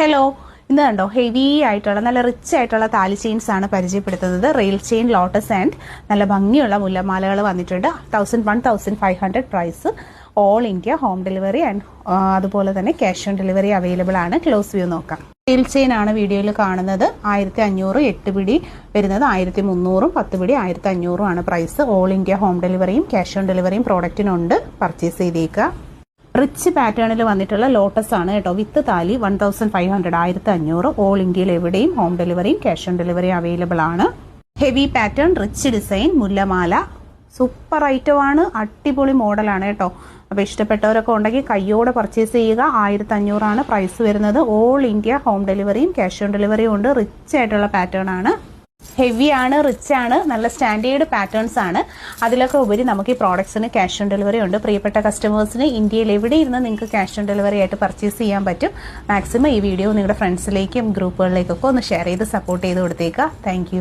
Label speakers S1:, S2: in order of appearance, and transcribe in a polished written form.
S1: Hello, ഇന്ന് കണ്ടോ heavy ആയിട്ടുള്ള നല്ല റിച്ച് ആയിട്ടുള്ള താലി ചെയിൻസ് ആണ് പരിചയപ്പെടുത്തുന്നത്. റെയിൽ ചെയിൻ, ലോട്ടസ് ആൻഡ് നല്ല ഭംഗിയുള്ള മുല്ലമാലകൾ വന്നിട്ടുണ്ട്. 1500 price. All India home delivery and അതുപോലെ തന്നെ ക്യാഷ് ഓൺ ഡെലിവറി അവൈലബിൾ ആണ്. ക്ലോസ് വ്യൂ നോക്കാം. റെയിൽ ചെയിൻ ആണ് വീഡിയോയിൽ കാണുന്നത്. 1500 8 പിടി വരുന്നത് 1300, 10 പിടി 1500 ആണ് പ്രൈസ്. ഓൾ ഇന്ത്യ ഹോം ഡെലിവറിയും ക്യാഷ് ഓൺ ഡെലിവറിയും പ്രോഡക്റ്റിനുണ്ട്. പർച്ചേസ് ചെയ്തേക്കുക. റിച്ച് പാറ്റേണിൽ വന്നിട്ടുള്ള ലോട്ടസ് ആണ് കേട്ടോ. വിത്ത് താലി 1500 1500. ഓൾ ഇന്ത്യയിൽ എവിടെയും ഹോം ഡെലിവറിയും ക്യാഷ് ഓൺ ഡെലിവറിയും അവൈലബിൾ ആണ്. ഹെവി പാറ്റേൺ, റിച്ച് ഡിസൈൻ, മുല്ലമാല സൂപ്പർ ഐറ്റമാണ്. അടിപൊളി മോഡലാണ് കേട്ടോ. അപ്പോൾ ഇഷ്ടപ്പെട്ടവരൊക്കെ ഉണ്ടെങ്കിൽ കയ്യോടെ പർച്ചേസ് ചെയ്യുക. 1500 ആണ് പ്രൈസ് വരുന്നത്. ഓൾ ഇന്ത്യ ഹോം ഡെലിവറിയും ക്യാഷ് ഓൺ ഡെലിവറിയും ഉണ്ട്. റിച്ച് ആയിട്ടുള്ള പാറ്റേൺ ആണ്. ഹെവി ആണ്, റിച്ച് ആണ്, നല്ല സ്റ്റാൻഡേർഡ് പാറ്റേൺസ് ആണ്. അതിലൊക്കെ ഉപരി നമുക്ക് ഈ പ്രോഡക്ട്സിന് ക്യാഷ് ഓൺ ഡെലിവറി ഉണ്ട്. പ്രിയപ്പെട്ട കസ്റ്റമേഴ്സിന് ഇന്ത്യയിൽ എവിടെ ഇരുന്ന് നിങ്ങൾക്ക് ക്യാഷ് ഓൺ ഡെലിവറി ആയിട്ട് പർച്ചേസ് ചെയ്യാൻ പറ്റും. മാക്സിമം ഈ വീഡിയോ നിങ്ങളുടെ ഫ്രണ്ട്സിലേക്കും ഗ്രൂപ്പുകളിലേക്കൊക്കെ ഒന്ന് ഷെയർ ചെയ്ത് സപ്പോർട്ട് ചെയ്ത് കൊടുത്തേക്കുക. താങ്ക്